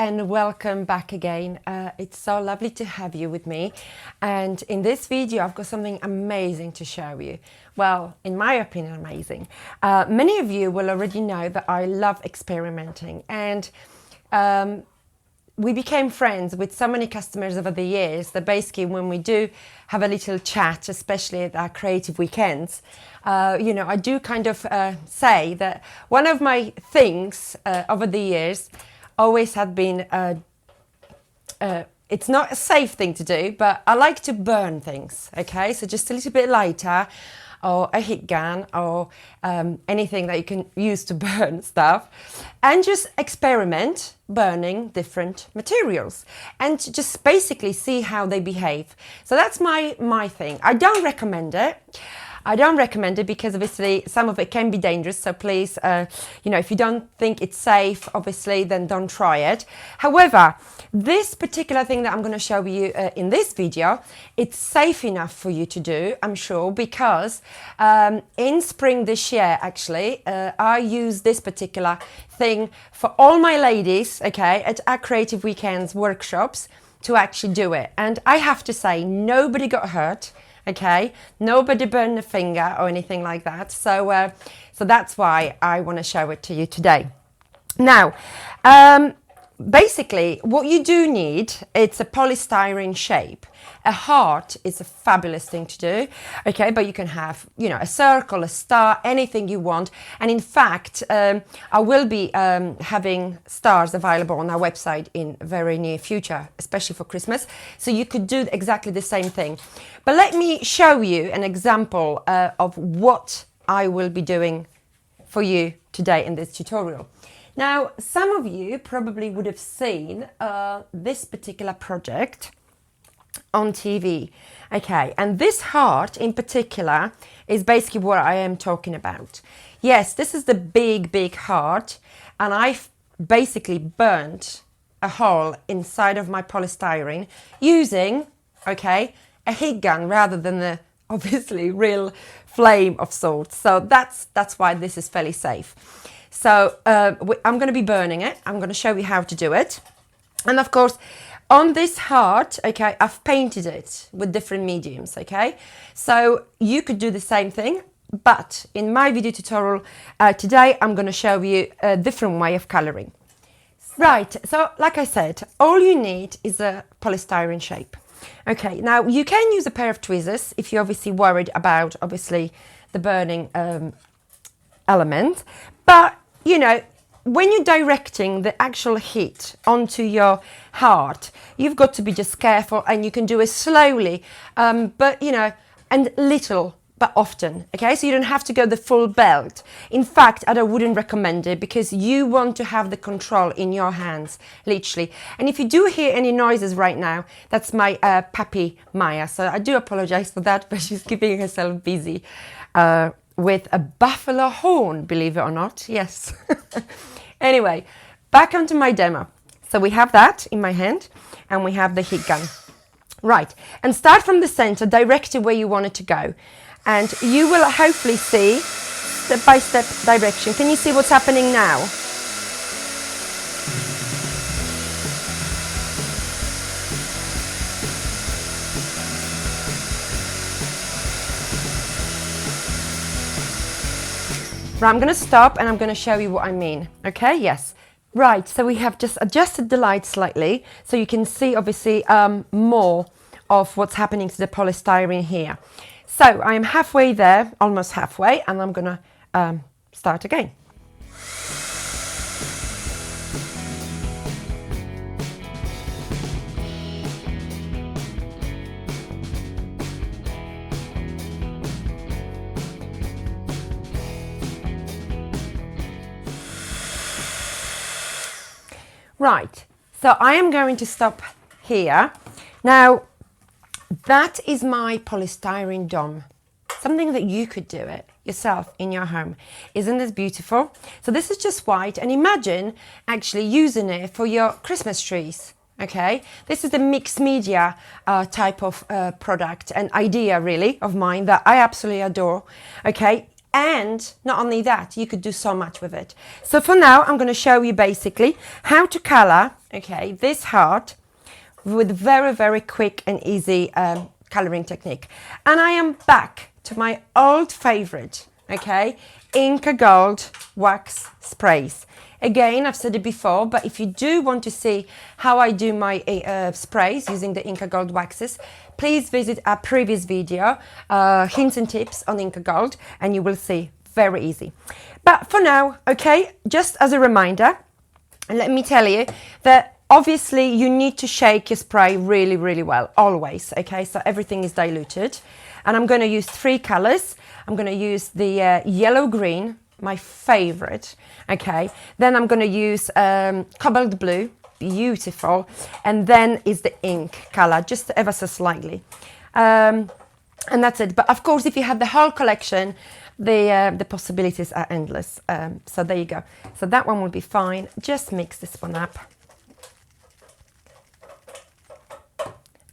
and welcome back again. It's so lovely to have you with me, and in this video I've got something amazing to show you. Well, in my opinion, amazing. Many of you will already know that I love experimenting, and we became friends with so many customers over the years that basically when we do have a little chat, especially at our creative weekends, I do kind of say that one of my things over the years always had been, it's not a safe thing to do, but I like to burn things, okay? So just a little bit lighter, or a heat gun, or anything that you can use to burn stuff, and just experiment burning different materials and just basically see how they behave. So that's my thing. I don't recommend it. I don't recommend it because obviously some of it can be dangerous. So please, if you don't think it's safe, obviously, then don't try it. However, this particular thing that I'm going to show you in this video, it's safe enough for you to do, I'm sure, because in spring this year, actually, I use this particular thing for all my ladies, okay, at our Creative Weekends workshops to actually do it. And I have to say, nobody got hurt. Okay, nobody burned a finger or anything like that. So that's why I want to show it to you today. Now, basically, what you do need, it's a polystyrene shape. A heart is a fabulous thing to do, okay, but you can have, a circle, a star, anything you want. And in fact, I will be having stars available on our website in very near future, especially for Christmas. So you could do exactly the same thing. But let me show you an example of what I will be doing for you today in this tutorial. Now, some of you probably would have seen this particular project on TV. Okay, and this heart in particular is basically what I am talking about. Yes, this is the big heart, and I've basically burnt a hole inside of my polystyrene using, okay, a heat gun rather than the obviously real flame of sorts. So that's why this is fairly safe. So I'm going to be burning it. I'm going to show you how to do it. And of course, on this heart, okay, I've painted it with different mediums, okay? So you could do the same thing, but in my video tutorial today, I'm going to show you a different way of coloring. Right, so like I said, all you need is a polystyrene shape. Okay, now you can use a pair of tweezers if you're obviously worried about, the burning element, but, when you're directing the actual heat onto your heart, you've got to be just careful, and you can do it slowly, but, and little, but often, okay? So you don't have to go the full belt. In fact, I wouldn't recommend it because you want to have the control in your hands, literally. And if you do hear any noises right now, that's my puppy, Maya. So I do apologize for that, but she's keeping herself busy with a buffalo horn, believe it or not. Yes. Anyway, back onto my demo. So we have that in my hand, and we have the heat gun. Right, and start from the center, direct it where you want it to go. And you will hopefully see step-by-step direction. Can you see what's happening now? Right, I'm going to stop and I'm going to show you what I mean. Okay, yes. Right, so we have just adjusted the light slightly so you can see obviously more of what's happening to the polystyrene here. So I am halfway there, almost halfway, and I'm going to start again. Right, so I am going to stop here. Now, that is my polystyrene dome. Something that you could do it yourself in your home. Isn't this beautiful? So this is just white, and imagine actually using it for your Christmas trees. Okay, this is the mixed media type of product and idea really of mine that I absolutely adore. Okay, And not only that, you could do so much with it. So for now, I'm going to show you basically how to color okay, this heart with very, very quick and easy colouring technique. And I am back to my old favourite, okay, Inca Gold wax sprays. Again, I've said it before, but if you do want to see how I do my sprays using the Inca Gold waxes, please visit our previous video, hints and tips on Inca Gold, and you will see, very easy. But for now, okay, just as a reminder, let me tell you that obviously you need to shake your spray really, really well, always, okay, so everything is diluted. And I'm going to use 3 colours. I'm going to use the yellow-green, my favourite, okay. Then I'm going to use cobalt blue, beautiful. And then is the ink colour, just ever so slightly. And that's it. But of course, if you have the whole collection, the possibilities are endless. So there you go. So that one will be fine. Just mix this one up.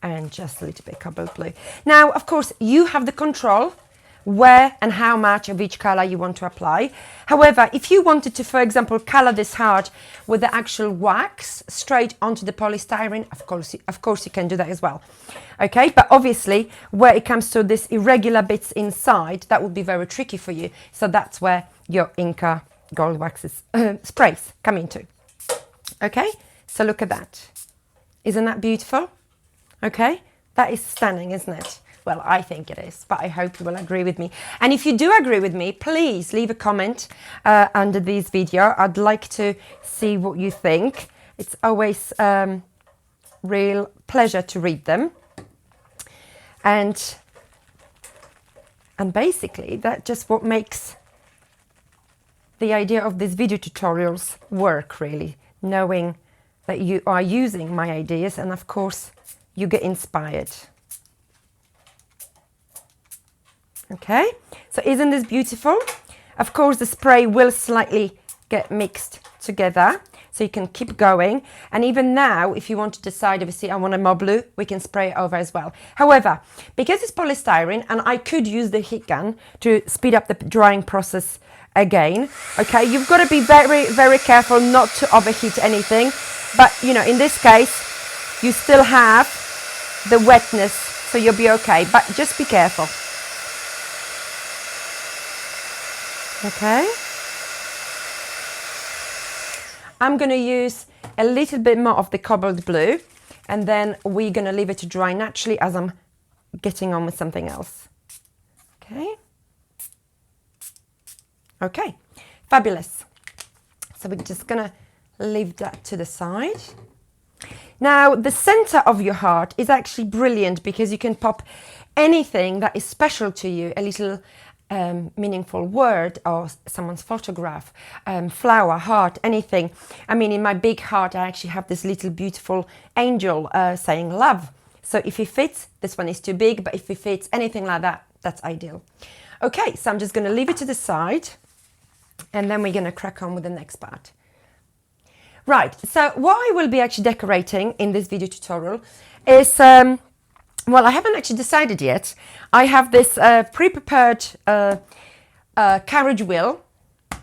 And just a little bit cobalt blue. Now, of course, you have the control where and how much of each color you want to apply. However, if you wanted to, for example, color this heart with the actual wax straight onto the polystyrene, of course you can do that as well. Okay, but obviously, where it comes to this irregular bits inside, that would be very tricky for you. So that's where your Inca Gold waxes sprays come into. Okay, so look at that. Isn't that beautiful? Okay, that is stunning, isn't it? Well, I think it is, but I hope you will agree with me. And if you do agree with me, please leave a comment under this video. I'd like to see what you think. It's always real pleasure to read them. And basically, that's just what makes the idea of these video tutorials work, really. Knowing that you are using my ideas and, of course, you get inspired. Okay, so isn't this beautiful? Of course, the spray will slightly get mixed together, so you can keep going. And even now, if you want to decide, obviously, I want a more blue, we can spray it over as well. However, because it's polystyrene, and I could use the heat gun to speed up the drying process again, okay, you've got to be very, very careful not to overheat anything. But, you know, in this case, you still have the wetness, so you'll be okay, but just be careful. Okay, I'm going to use a little bit more of the cobalt blue, and then we're going to leave it to dry naturally as I'm getting on with something else. Okay, fabulous. So we're just going to leave that to the side. Now, the center of your heart is actually brilliant because you can pop anything that is special to you, a little meaningful word or someone's photograph, flower, heart, anything. I mean, in my big heart, I actually have this little beautiful angel saying love. So if it fits, this one is too big, but if it fits anything like that, that's ideal. Okay, so I'm just going to leave it to the side, and then we're going to crack on with the next part. Right, so what I will be actually decorating in this video tutorial is, well, I haven't actually decided yet. I have this pre-prepared carriage wheel,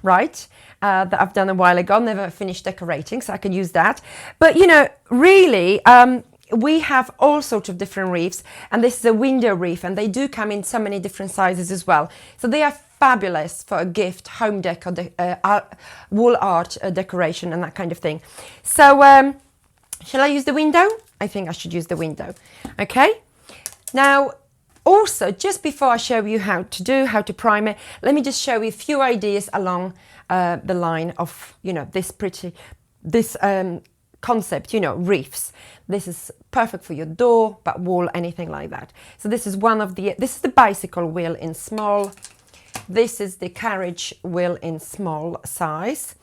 right, that I've done a while ago, never finished decorating, so I can use that. But, you know, really, we have all sorts of different wreaths, and this is a window wreath, and they do come in so many different sizes as well. So they are fabulous for a gift, home decor, wall art decoration and that kind of thing. So shall I use the window? I think I should use the window. Okay. Now, also, just before I show you how to prime it, let me just show you a few ideas along the line of, you know, this concept, you know, wreaths. This is perfect for your door, but wall, anything like that. So this is this is the bicycle wheel in small. This is the carriage wheel in small size.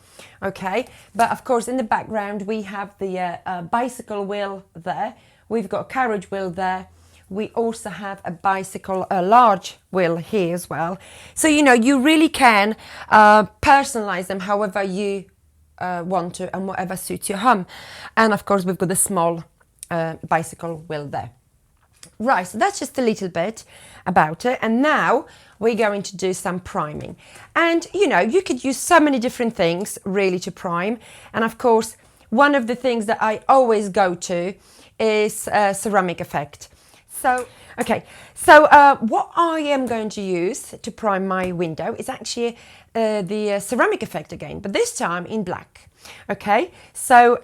Okay, but of course in the background we have the bicycle wheel there. We've got a carriage wheel there. We also have a large wheel here as well. So, you know, you really can personalize them however you want to and whatever suits your home. And of course we've got the small bicycle wheel there. Right, so that's just a little bit about it. And now we're going to do some priming. And, you know, you could use so many different things really to prime. And of course, one of the things that I always go to is ceramic effect. So, okay, so what I am going to use to prime my window is actually the ceramic effect again, but this time in black. Okay, so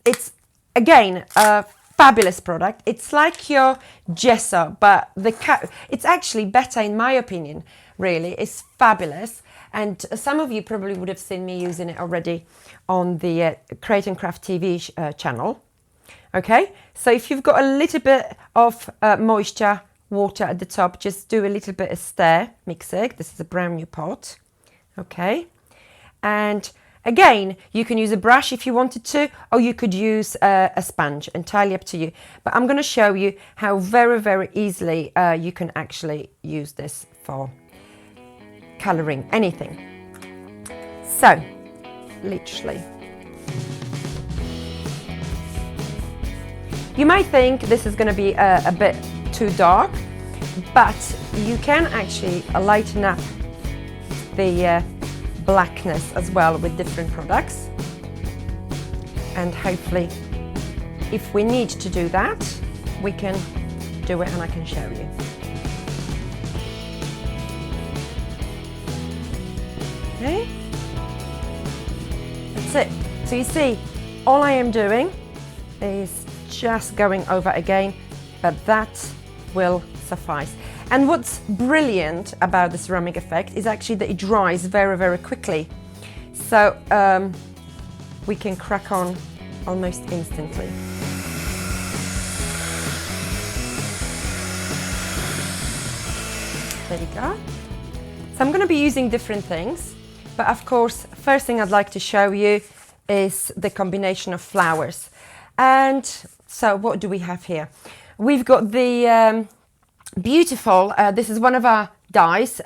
it's again a fabulous product. It's like your gesso, but it's actually better in my opinion. Really, it's fabulous, and some of you probably would have seen me using it already on the Create and Craft TV channel. Okay, so if you've got a little bit of moisture, water at the top, just do a little bit of stir mixing. This is a brand new pot. Okay, and again, you can use a brush if you wanted to, or you could use a sponge, entirely up to you. But I'm going to show you how very, very easily you can actually use this for colouring anything. So, literally. You might think this is going to be a bit too dark, but you can actually lighten up the blackness as well with different products. And hopefully, if we need to do that, we can do it and I can show you. Okay, that's it. So you see, all I am doing is just going over again, but that will suffice. And what's brilliant about the ceramic effect is actually that it dries very, very quickly. So we can crack on almost instantly. There you go. So I'm going to be using different things, but of course, first thing I'd like to show you is the combination of flowers. And so what do we have here? We've got the beautiful, this is one of our dies,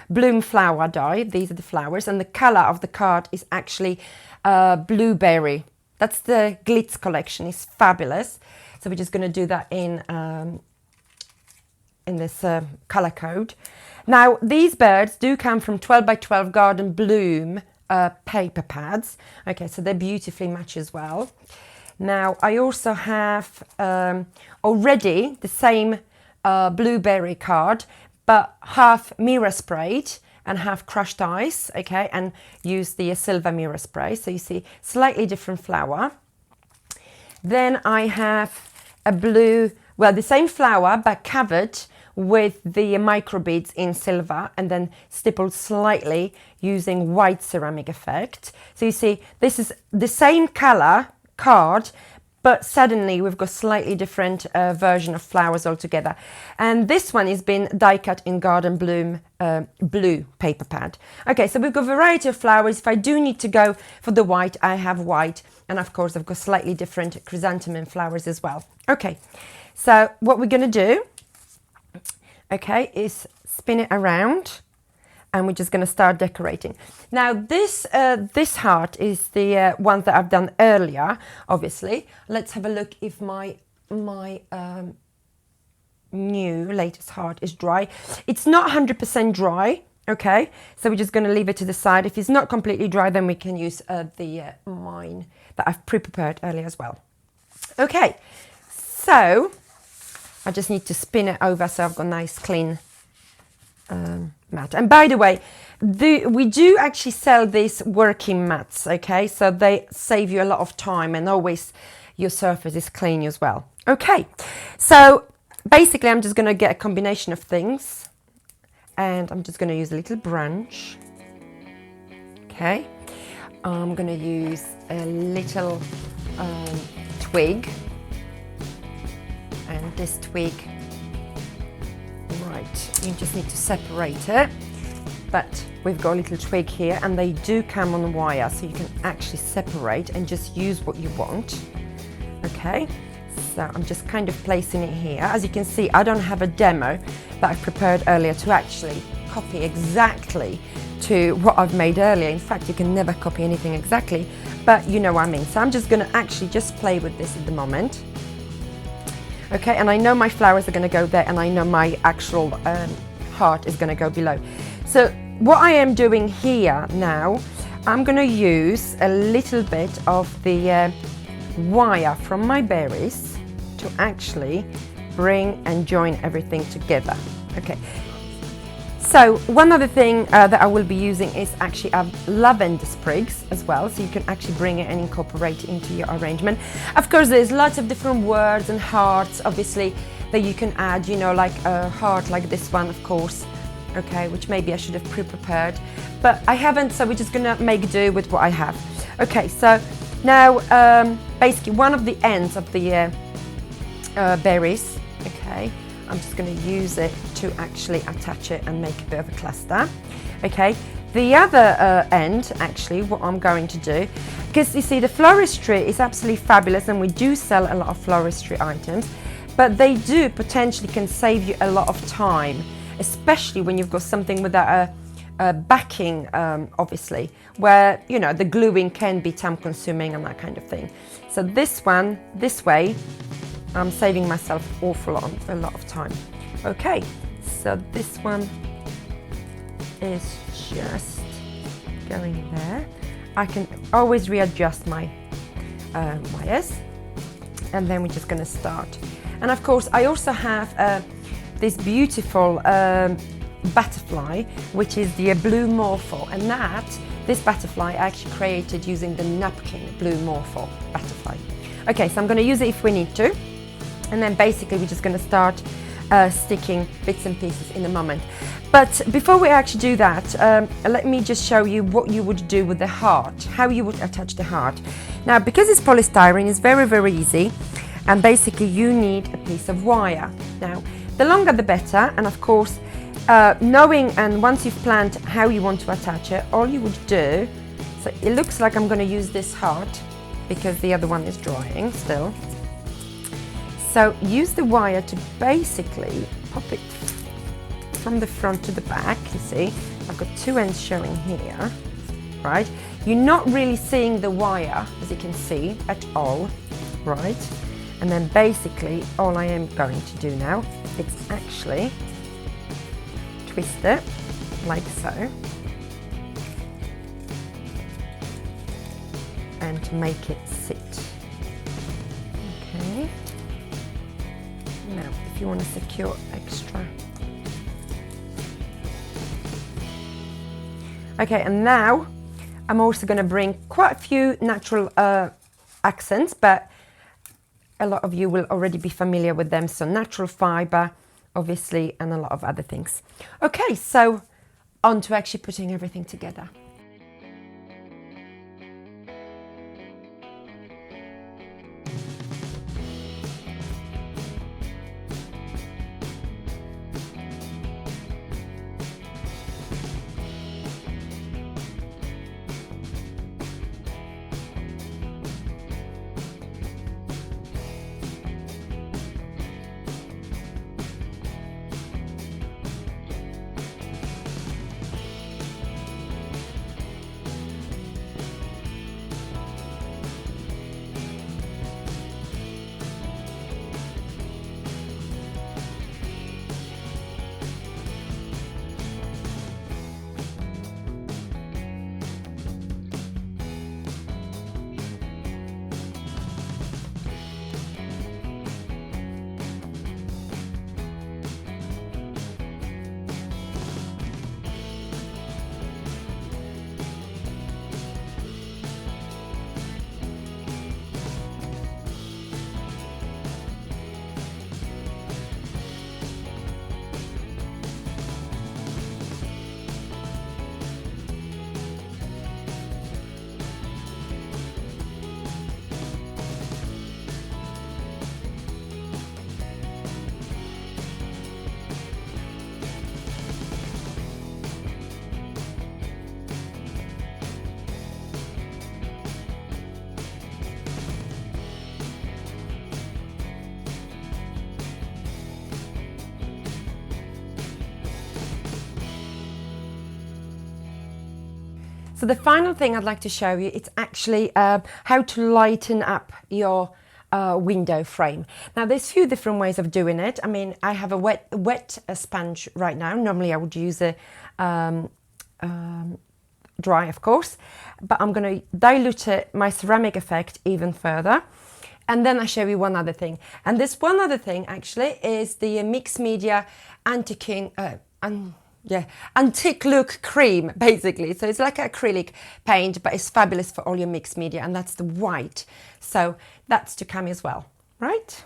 bloom flower die. These are the flowers, and the color of the card is actually blueberry. That's the Glitz collection. It's fabulous. So we're just going to do that in this color code. Now, these birds do come from 12 by 12 Garden Bloom paper pads. Okay, so they beautifully match as well. Now, I also have already the same blueberry card, but half mirror sprayed and half crushed ice, okay, and use the silver mirror spray. So you see slightly different flower. Then I have a blue, well, the same flower, but covered with the microbeads in silver and then stippled slightly using white ceramic effect. So you see, this is the same color card, but suddenly we've got slightly different version of flowers altogether. And this one has been die cut in Garden Bloom blue paper pad. Okay, so we've got a variety of flowers. If I do need to go for the white, I have white. And of course, I've got slightly different chrysanthemum flowers as well. Okay, so what we're gonna do, okay, is spin it around. And we're just going to start decorating. Now this heart is the one that I've done earlier, obviously. Let's have a look if my new latest heart is dry. It's not 100% dry, okay? So we're just going to leave it to the side. If it's not completely dry, then we can use the mine that I've pre-prepared earlier as well. Okay, so I just need to spin it over so I've got nice clean mat. And by the way, we do actually sell these working mats, okay? So they save you a lot of time and always your surface is clean as well. Okay, so basically I'm just going to get a combination of things and I'm just going to use a little branch. Okay, I'm going to use a little twig, and this twig, right, you just need to separate it, but we've got a little twig here and they do come on wire, so you can actually separate and just use what you want. Okay, so I'm just kind of placing it here. As you can see, I don't have a demo that I prepared earlier to actually copy exactly to what I've made earlier. In fact, you can never copy anything exactly, but you know what I mean. So I'm just going to actually just play with this at the moment. Okay, and I know my flowers are going to go there and I know my actual heart is going to go below. So what I am doing here now, I'm going to use a little bit of the wire from my berries to actually bring and join everything together. Okay. So one other thing that I will be using is actually lavender sprigs as well, so you can actually bring it and incorporate it into your arrangement. Of course, there's lots of different words and hearts, obviously, that you can add, you know, like a heart like this one, of course, okay, which maybe I should have pre-prepared, but I haven't, so we're just gonna make do with what I have. Okay, so now basically one of the ends of the berries, okay, I'm just going to use it to actually attach it and make a bit of a cluster. Okay, the other end, actually, what I'm going to do, because you see the floristry is absolutely fabulous and we do sell a lot of floristry items, but they do potentially can save you a lot of time, especially when you've got something without a backing, obviously, where, you know, the gluing can be time consuming and that kind of thing. So this one, this way, I'm saving myself a lot of time. Okay, so this one is just going there. I can always readjust my wires, and then we're just going to start. And of course, I also have this beautiful butterfly, which is the blue morpho, and this butterfly I actually created using the napkin blue morpho butterfly. Okay, so I'm going to use it if we need to. And then basically we're just going to start sticking bits and pieces in a moment. But before we actually do that, let me just show you what you would do with the heart, how you would attach the heart. Now, because it's polystyrene, it's very, very easy. And basically you need a piece of wire. Now, the longer the better. And of course, knowing and once you've planned how you want to attach it, all you would do, so it looks like I'm going to use this heart because the other one is drying still. So use the wire to basically pop it from the front to the back. You see, I've got two ends showing here, right? You're not really seeing the wire, as you can see, at all, right? And then basically all I am going to do now is actually twist it like so and to make it sit. Okay. Now, if you want to secure extra. Okay, and now I'm also going to bring quite a few natural accents, but a lot of you will already be familiar with them. So natural fiber, obviously, and a lot of other things. Okay, so on to actually putting everything together. So the final thing I'd like to show you, it's actually how to lighten up your window frame. Now there's a few different ways of doing it. I mean, I have a wet sponge right now. Normally I would use a dry, of course, but I'm going to dilute my ceramic effect even further. And then I show you one other thing. And this one other thing actually is the mixed media antique look cream, basically. So it's like acrylic paint, but it's fabulous for all your mixed media, and that's the white. So that's to come as well, right?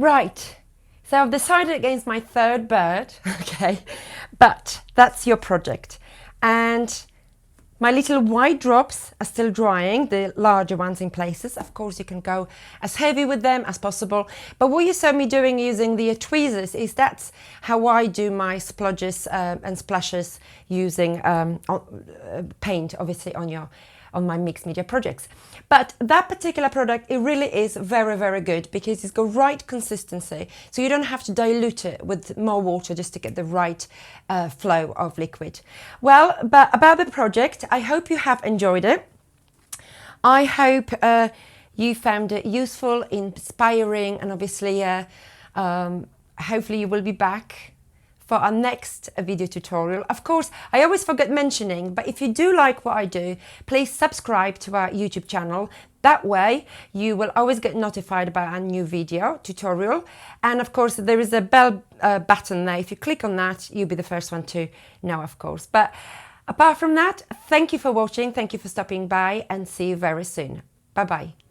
Right, so I've decided against my third bird, okay, but that's your project. And my little white drops are still drying, the larger ones in places. Of course, you can go as heavy with them as possible. But what you saw me doing using the tweezers is that's how I do my splodges and splashes using paint, obviously, on my mixed media projects. But that particular product, it really is very, very good because it's got right consistency. So you don't have to dilute it with more water just to get the right flow of liquid. Well, but about the project, I hope you have enjoyed it. I hope you found it useful, inspiring, and obviously hopefully you will be back for our next video tutorial. Of course, I always forget mentioning, but if you do like what I do, please subscribe to our YouTube channel. That way, you will always get notified about a new video tutorial. And of course, there is a bell button there. If you click on that, you'll be the first one to know, of course. But apart from that, thank you for watching. Thank you for stopping by, and see you very soon. Bye-bye.